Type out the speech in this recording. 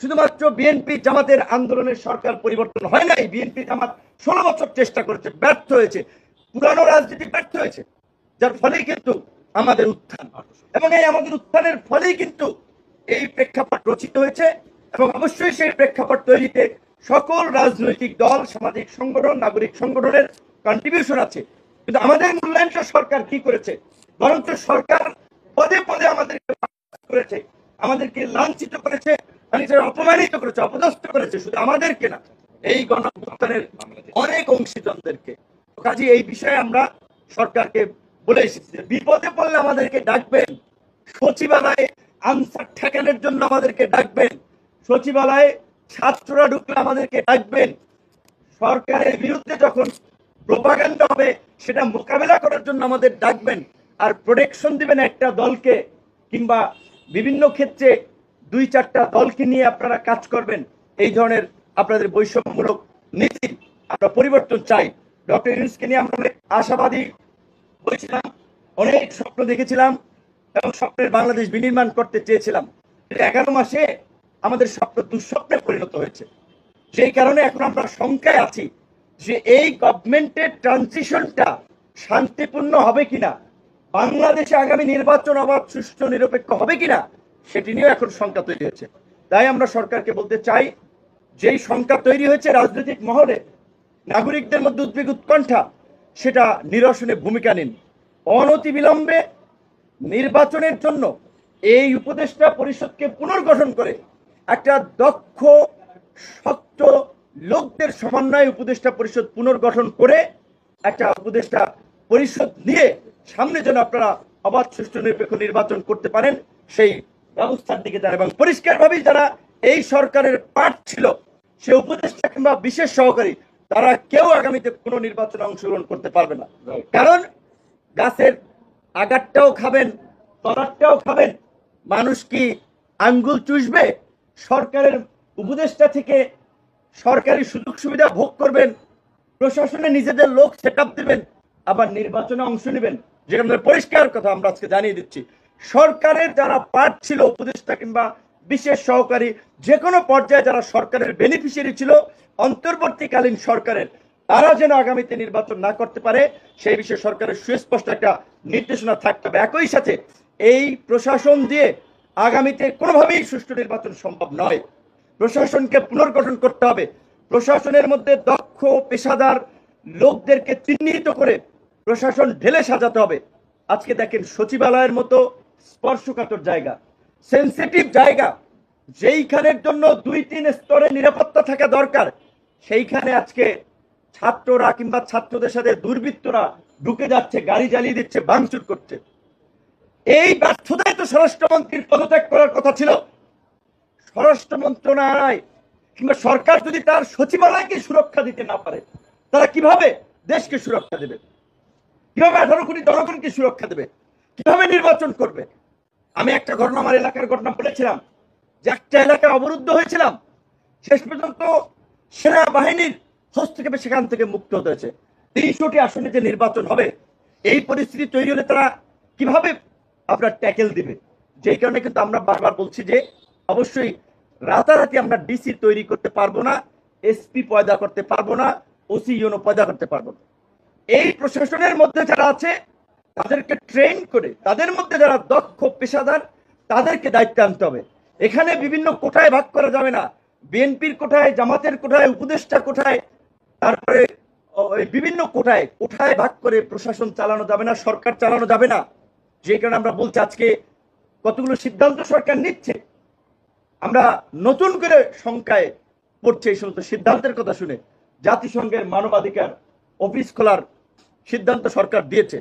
শুধুমাত্র বিএনপি জামাতের আন্দোলনের সরকার পরিবর্তন হয় নাই। বিএনপি জামাত 16 বছর চেষ্টা করেছে, ব্যর্থ হয়েছে, পুরানো রাজনীতি ব্যর্থ হয়েছে, যার ফলেই কিন্তু আমাদের উত্থান, এবং এই আমাদের উত্থানের ফলেই কিন্তু এই প্রেক্ষাপট রচিত হয়েছে। এবং অবশ্যই সেই প্রেক্ষাপট তৈরিতে সকল রাজনৈতিক দল, সামাজিক সংগঠন, নাগরিক সংগঠনের কন্ট্রিবিউশন আছে। কিন্তু আমাদের মূল্যায়নটা সরকার কি করেছে? বরঞ্চ সরকার পদে পদে আমাদেরকে করেছে, আমাদেরকে লাঞ্ছিত করেছে, অপমানিত করেছে, অপদস্থ করেছে, শুধু আমাদেরকে না, এই গণঅভ্যুত্থানের অনেক অংশীদারদেরকে। কাজে এই বিষয়ে আমরা সরকারকে বলে এসেছি, বিপদে পড়লে আমাদেরকে ডাকবেন, সচিবালয়ে আনসার ঠেকানোর জন্য আমাদেরকে ডাকবেন, সচিবালয়ে ছাত্ররা ঢুকলে আমাদেরকে ডাকবেন, সরকারের বিরুদ্ধে যখন প্রোপাগান্ডা হবে সেটা মোকাবেলা করার জন্য আমাদের ডাকবেন, আর প্রোটেকশন দিবেন একটা দলকে, কিংবা বিভিন্ন ক্ষেত্রে 2-4টা দলকে নিয়ে আপনারা কাজ করবেন। এই ধরনের আপনাদের বৈষম্যমূলক নীতি আমরা পরিবর্তন চাই। ডক্টর ইউনূসকে নিয়ে আমরা অনেক আশাবাদী হয়েছিলাম, অনেক স্বপ্ন দেখেছিলাম, এবং স্বপ্নের বাংলাদেশ বিনির্মাণ করতে চেয়েছিলাম। 11 মাসে আমাদের স্বপ্ন দুঃস্বপ্নে পরিণত হয়েছে। সেই কারণে এখন আমরা শঙ্কায় আছি যে এই গভর্নমেন্টের ট্রানজিশনটা শান্তিপূর্ণ হবে কিনা, বাংলাদেশে আগামী নির্বাচন অবাধ, সুষ্ঠু, নিরপেক্ষ হবে কিনা, সেটি নিয়েও এখন শঙ্কা তৈরি হয়েছে। তাই আমরা সরকারকে বলতে চাই, যেই শঙ্কা তৈরি হয়েছে রাজনৈতিক মহলে, নাগরিকদের মধ্যে উদ্বেগ উৎকণ্ঠা, সেটা নিরসনে ভূমিকা নিন। অনতিবিলম্বে নির্বাচনের জন্য এই উপদেষ্টা পরিষদকে পুনর্গঠন করে একটা দক্ষ, শক্ত লোকদের সমন্বয়ে উপদেষ্টা পরিষদ পুনর্গঠন করে একটা উপদেষ্টা পরিষদ নিয়ে সামনে যেন আপনারা অবাধ, সুষ্ঠু, নিরপেক্ষ নির্বাচন করতে পারেন, সেই ব্যবস্থার দিকে যারা, এবং পরিষ্কারভাবেই যারা এই সরকারের পার্ট ছিল, সে উপদেষ্টা কিংবা বিশেষ সহকারী, তারা কেউ আগামীতে কোনো নির্বাচনে অংশগ্রহণ করতে পারবে না। কারণ গাছের আগারটাও খাবেন, তলারটাও খাবেন। মানুষ কি আঙ্গুল চুষবে? সরকারের উপদেষ্টা থেকে সরকারি সুযোগ সুবিধা ভোগ করবেন, প্রশাসনে নিজেদের লোক সেট আপ দেবেন, আবার নির্বাচনে অংশ নেবেন। যেখানে পরিষ্কার কথা আমরা আজকে জানিয়ে দিচ্ছি, সরকারের যারা পার্ট ছিল, উপদেষ্টা কিংবা বিশেষ সহকারী, যে কোনো পর্যায়ে যারা সরকারের বেনিফিশিয়ারি ছিল, অন্তর্বর্তীকালীন সরকারের, তারা যেন আগামীতে নির্বাচন না করতে পারে, সেই বিষয়ে সরকারের সুস্পষ্ট একটা নির্দেশনা থাকতে হবে। একই সাথে এই প্রশাসন দিয়ে আগামীতে কোনোভাবেই সুষ্ঠু নির্বাচন সম্ভব নয়। প্রশাসনকে পুনর্গঠন করতে হবে, প্রশাসনের মধ্যে দক্ষ, পেশাদার লোকদেরকে চিহ্নিত করে প্রশাসন ঢেলে সাজাতে হবে। আজকে দেখেন, সচিবালয়ের মতো স্পর্শকাতর জায়গা, সেন্সিটিভ জায়গা, যেইখানের জন্য 2-3 স্তরে নিরাপত্তা থাকা দরকার, সেইখানে আজকে ছাত্ররা কিংবা ছাত্রদের সাথে দুর্বৃত্তরা ঢুকে যাচ্ছে, গাড়ি জ্বালিয়ে দিচ্ছে, ভাঙচুর করছে। এই ব্যর্থতায় তো স্বরাষ্ট্রমন্ত্রীর পদত্যাগ করার কথা ছিল। স্বরাষ্ট্র মন্ত্রণালয় কিংবা সরকার যদি তার সচিবালয়কে সুরক্ষা দিতে না পারে, তারা কিভাবে দেশকে সুরক্ষা দেবে? কিভাবে 18 কোটি জনগণকে সুরক্ষা দেবে? কিভাবে নির্বাচন করবে? আমি একটা ঘটনা, আমার এলাকার ঘটনা বলেছিলাম, যে একটা এলাকা অবরুদ্ধ হয়েছিলাম, শেষ পর্যন্ত সেনাবাহিনীর হস্তক্ষেপে সেখান থেকে মুক্ত হতে হয়েছে। 300টি আসনে যে নির্বাচন হবে, এই পরিস্থিতি তৈরি হলে তারা কিভাবে আপনার ট্যাকেল দিবে? যেই কারণে কিন্তু আমরা বারবার বলছি যে অবশ্যই রাতারাতি আমরা ডিসি তৈরি করতে পারবো না, এসপি পয়দা করতে পারবো না, ওসি ইউনো পয়দা করতে পারবো না। এই প্রশাসনের মধ্যে যারা আছে তাদেরকে ট্রেন করে, তাদের মধ্যে যারা দক্ষ, পেশাদার, তাদেরকে দায়িত্ব আনতে হবে। এখানে বিভিন্ন কোঠায় ভাগ করা যাবে না, বিএনপির কোঠায়, জামাতের কোঠায়, উপদেষ্টা কোঠায়, তারপরে বিভিন্ন কোঠায় কোঠায় ভাগ করে প্রশাসন চালানো যাবে না, সরকার চালানো যাবে না। যে কারণে আমরা বলছি, আজকে কতগুলো সিদ্ধান্ত সরকার নিচ্ছে, আমরা নতুন করে শঙ্কায় পড়ছে এই সমস্ত সিদ্ধান্তের কথা শুনে। জাতিসংঘের মানবাধিকার অফিস খোলার সিদ্ধান্ত সরকার দিয়েছে,